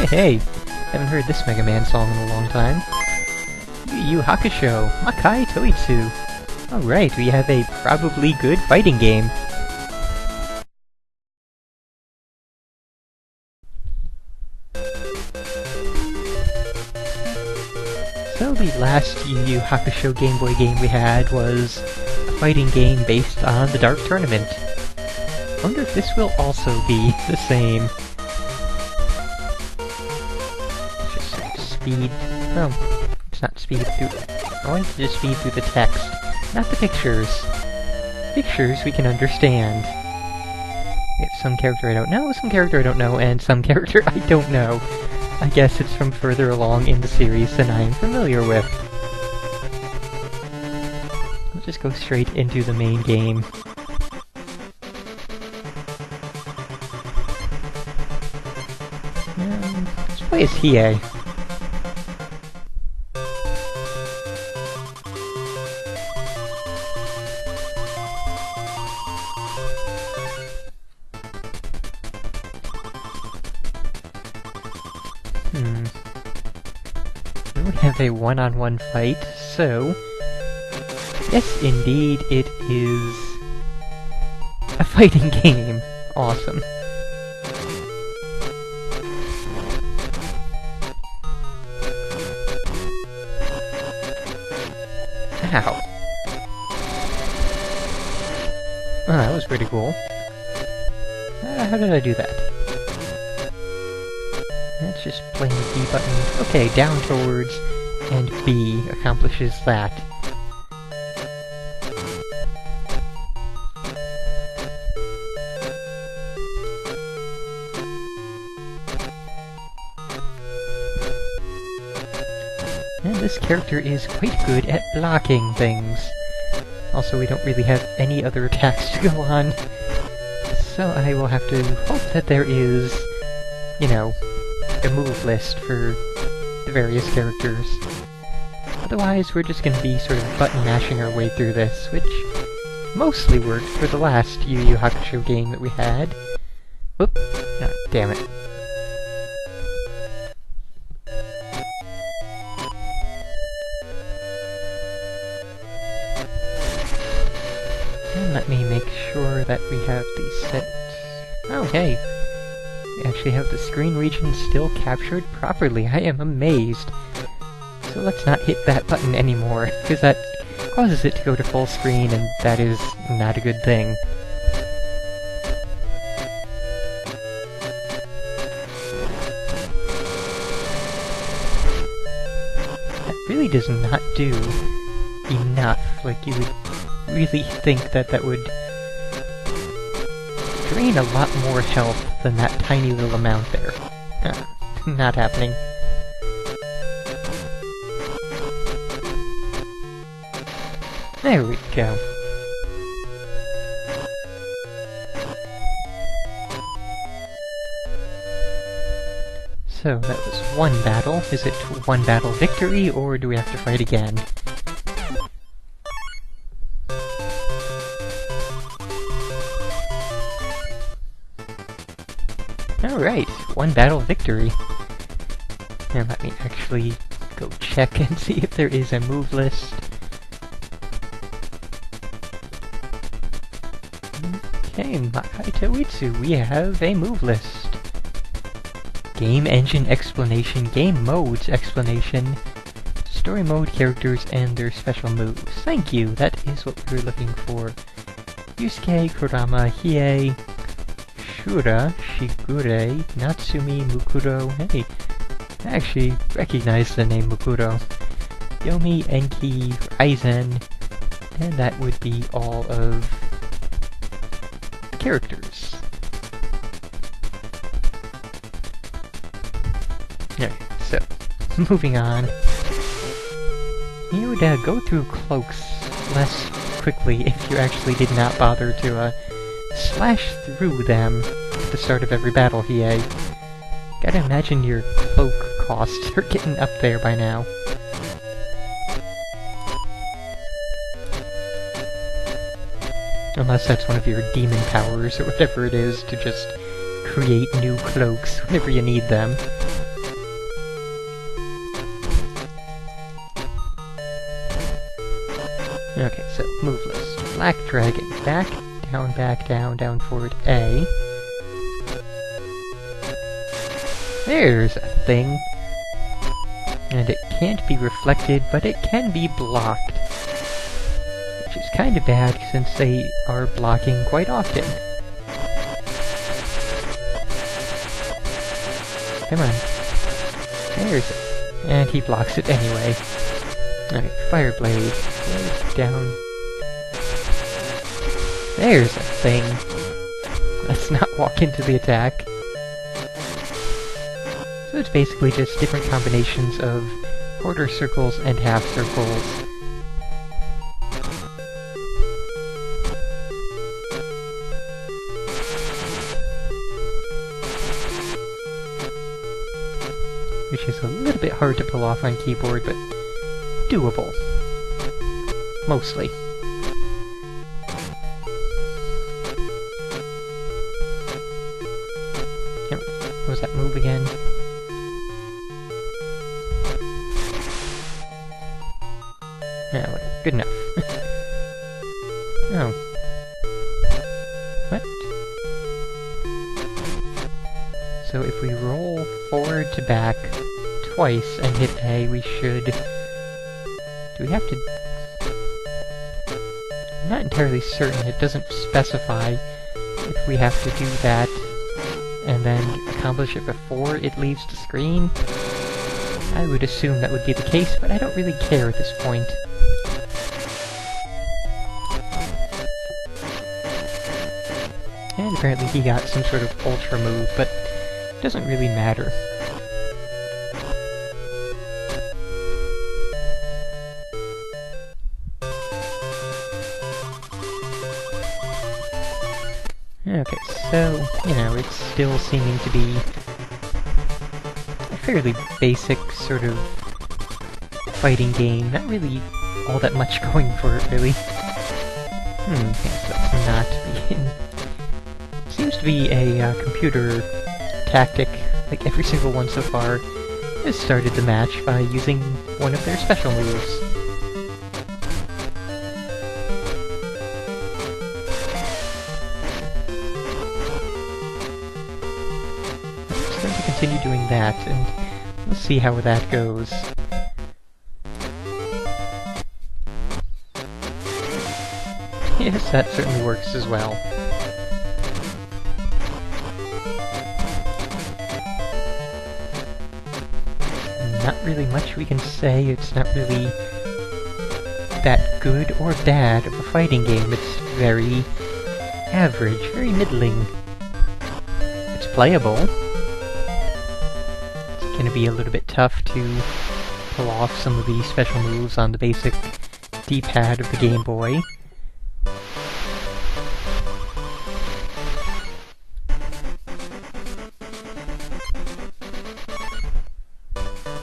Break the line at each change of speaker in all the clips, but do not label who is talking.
Hey, haven't heard this Mega Man song in a long time. Yu Yu Hakusho, Makai Touitsu. Alright, we have a probably good fighting game. So the last Yu Yu Hakusho Game Boy game we had was a fighting game based on the Dark Tournament. I wonder if this will also be the same. Just speed. Oh, it's not speed through. I wanted to just speed through the text, not the pictures. Pictures we can understand. We have some character I don't know, some character I don't know, and some character I don't know. I guess it's from further along in the series than I am familiar with. We'll just go straight into the main game. Let's play as Hiei. We have a one-on-one fight, so... yes, indeed, it is... a fighting game. Awesome. Ow. Oh, that was pretty cool. How did I do that? That's just playing the B button. Okay, down towards, and B accomplishes that. And this character is quite good at blocking things. Also, we don't really have any other attacks to go on. So I will have to hope that there is, you know, a move list for the various characters. Otherwise, we're just gonna be sort of button mashing our way through this, which mostly worked for the last Yu Yu Hakusho game that we had. Whoop! Oh, damn it. And let me make sure that we have these set. Oh, hey! We actually have the screen region still captured properly. I am amazed. So let's not hit that button anymore, because that causes it to go to full screen, and that is not a good thing. That really does not do enough. Like, you would really think that that would drain a lot more health than that tiny little amount there. Not happening. There we go. So, that was one battle. Is it one battle victory, or do we have to fight again? Alright, one battle victory. Now let me actually go check and see if there is a move list. Okay, Makai Touitsu, we have a move list. Game engine explanation, game modes explanation, story mode characters and their special moves. Thank you, that is what we were looking for. Yusuke, Kurama, Hiei, Shura, Shigure, Natsumi, Mukuro. Hey, I actually recognize the name Mukuro. Yomi, Enki, Aizen, and that would be all of the characters. Okay, so, moving on. You would go through cloaks less quickly if you actually did not bother to slash through them at the start of every battle, Hiei. Gotta imagine your cloak costs are getting up there by now. Unless that's one of your demon powers or whatever it is to just create new cloaks whenever you need them. Okay, so move list. Black Dragon. Back, down, forward, A. There's a thing. And it can't be reflected, but it can be blocked. Which is kinda bad, since they are blocking quite often. Come on. There's it. And he blocks it anyway. Okay, Fireblade. Down. There's a thing. Let's not walk into the attack. So it's basically just different combinations of quarter circles and half circles. Which is a little bit hard to pull off on keyboard, but doable. Mostly. What was that move again? Yeah, whatever. Good enough. Oh. What? So if we roll forward to back twice and hit A, we should... Do we have to... I'm not entirely certain. It doesn't specify if we have to do that and then accomplish it before it leaves the screen. I would assume that would be the case, but I don't really care at this point. And apparently he got some sort of ultra move, but it doesn't really matter. Okay, so, you know, it's still seeming to be a fairly basic sort of fighting game. Not really all that much going for it, really. Okay, so let's not begin. Seems to be a computer tactic, like every single one so far has started the match by using one of their special moves. Continue doing that, and we'll see how that goes. Yes, that certainly works as well. Not really much we can say. It's not really that good or bad of a fighting game. It's very average, very middling. It's playable. Gonna be a little bit tough to pull off some of the special moves on the basic D-pad of the Game Boy.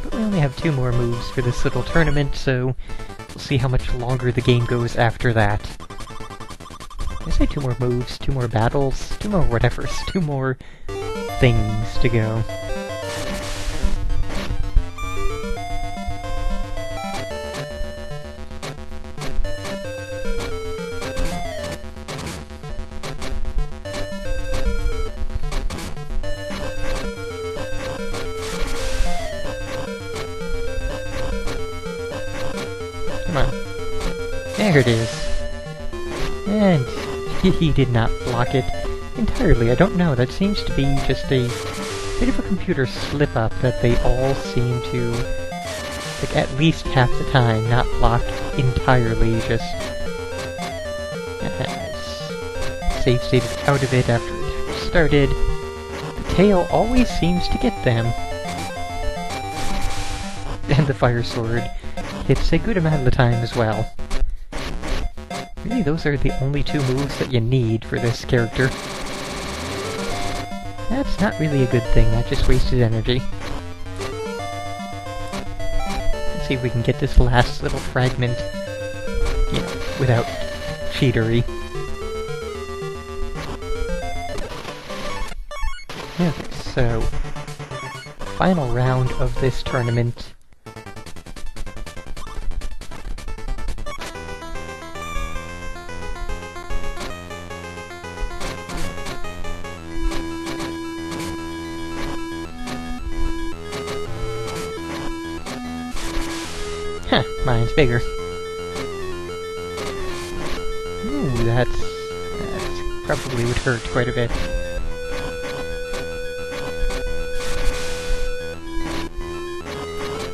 But we only have 2 more moves for this little tournament, so we'll see how much longer the game goes after that. I say 2 more moves, 2 more battles, 2 more whatevers, 2 more things to go. Come on. There it is. And he did not block it entirely. I don't know. That seems to be just a bit of a computer slip-up that they all seem to, like, at least half the time, not block entirely, just save stated out of it after it started. The tail always seems to get them. And the fire sword hits a good amount of the time as well. Really, those are the only 2 moves that you need for this character. That's not really a good thing, that just wasted energy. Let's see if we can get this last little fragment, you know, without cheatery. Okay, so final round of this tournament. Huh, mine's bigger. Ooh, that's probably would hurt quite a bit.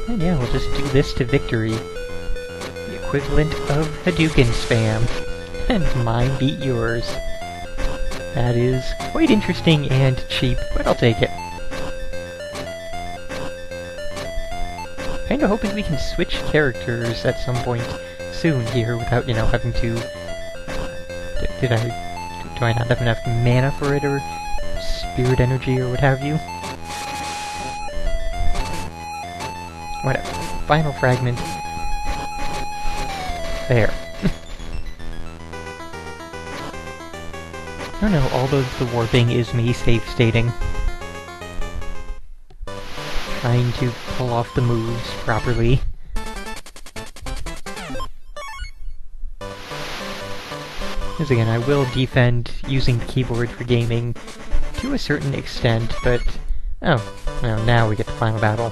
And yeah, we'll just do this to victory. The equivalent of Hadouken spam. And mine beat yours. That is quite interesting and cheap, but I'll take it. Kinda hoping we can switch characters at some point soon here without, you know, having to... Do I not have enough mana for it, or spirit energy, or what have you? Whatever. Final fragment. There. Oh no, all of the warping is me safe-stating. Trying to pull off the moves properly. Because again, I will defend using the keyboard for gaming to a certain extent, but... Oh, well, now we get the final battle.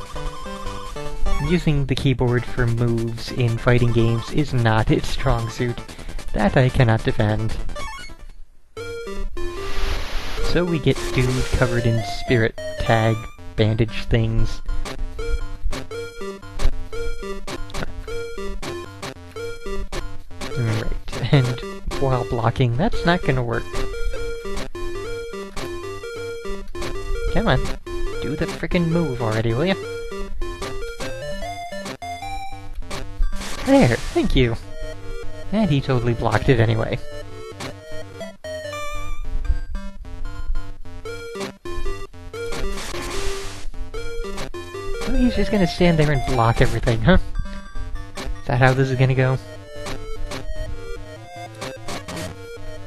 Using the keyboard for moves in fighting games is not its strong suit. That I cannot defend. So we get dude covered in spirit tag bandage things. Alright, and while blocking, that's not gonna work. Come on, do the frickin' move already, will ya? There, thank you. And he totally blocked it anyway. So he's just gonna stand there and block everything, huh? Is that how this is gonna go?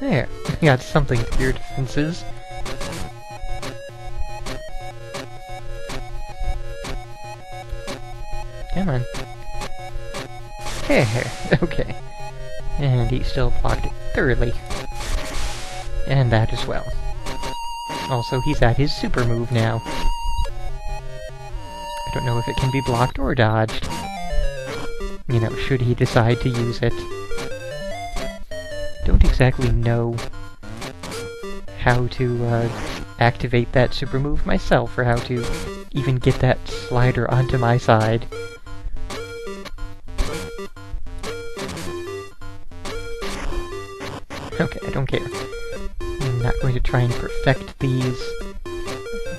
There, we got something to your defenses. Come on. There, okay. And he still blocked it thoroughly. And that as well. Also, he's at his super move now. I don't know if it can be blocked or dodged. You know, should he decide to use it. Don't exactly know how to activate that super move myself, or how to even get that slider onto my side. Okay, I don't care. I'm not going to try and perfect these,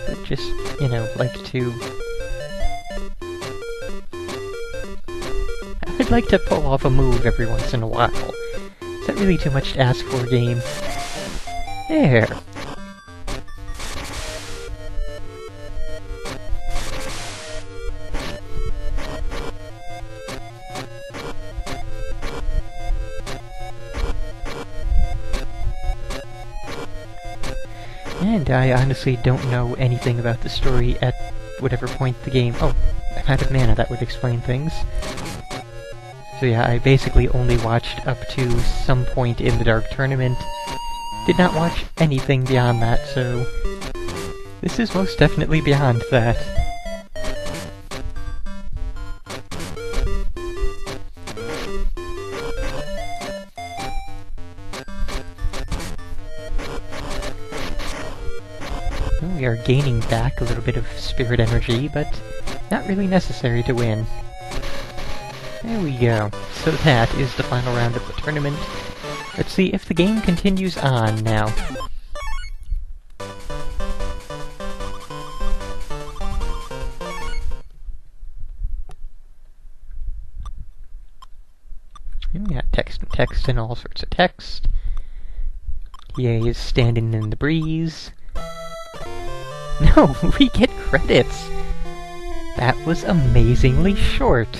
but just, you know, like to... I'd like to pull off a move every once in a while. Is that really too much to ask for a game? There! And I honestly don't know anything about the story at whatever point the game... Oh, I'm out of mana, that would explain things. So yeah, I basically only watched up to some point in the Dark Tournament. Did not watch anything beyond that, so... This is most definitely beyond that. We are gaining back a little bit of spirit energy, but not really necessary to win. There we go. So that is the final round of the tournament. Let's see if the game continues on now. We got text and text and all sorts of text. Yay is standing in the breeze. No, we get credits! That was amazingly short.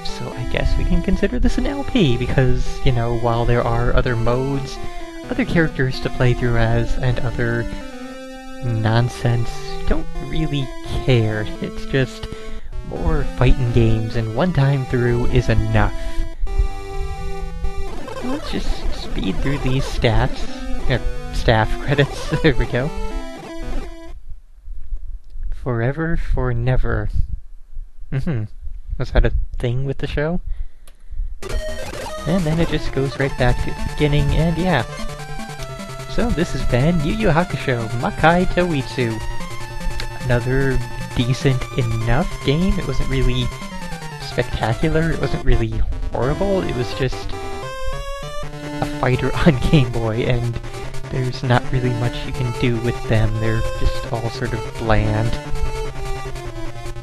So I guess we can consider this an LP, because, you know, while there are other modes, other characters to play through as, and other nonsense. Don't really care. It's just more fighting games, and one time through is enough. Let's just speed through these staff credits. There we go. Forever for never. Was that a thing with the show? And then it just goes right back to the beginning, and yeah. So this has been Yu Yu Hakusho, Makai Touitsu. Another decent enough game. It wasn't really spectacular, it wasn't really horrible, it was just a fighter on Game Boy, and there's not really much you can do with them. They're just all sort of bland.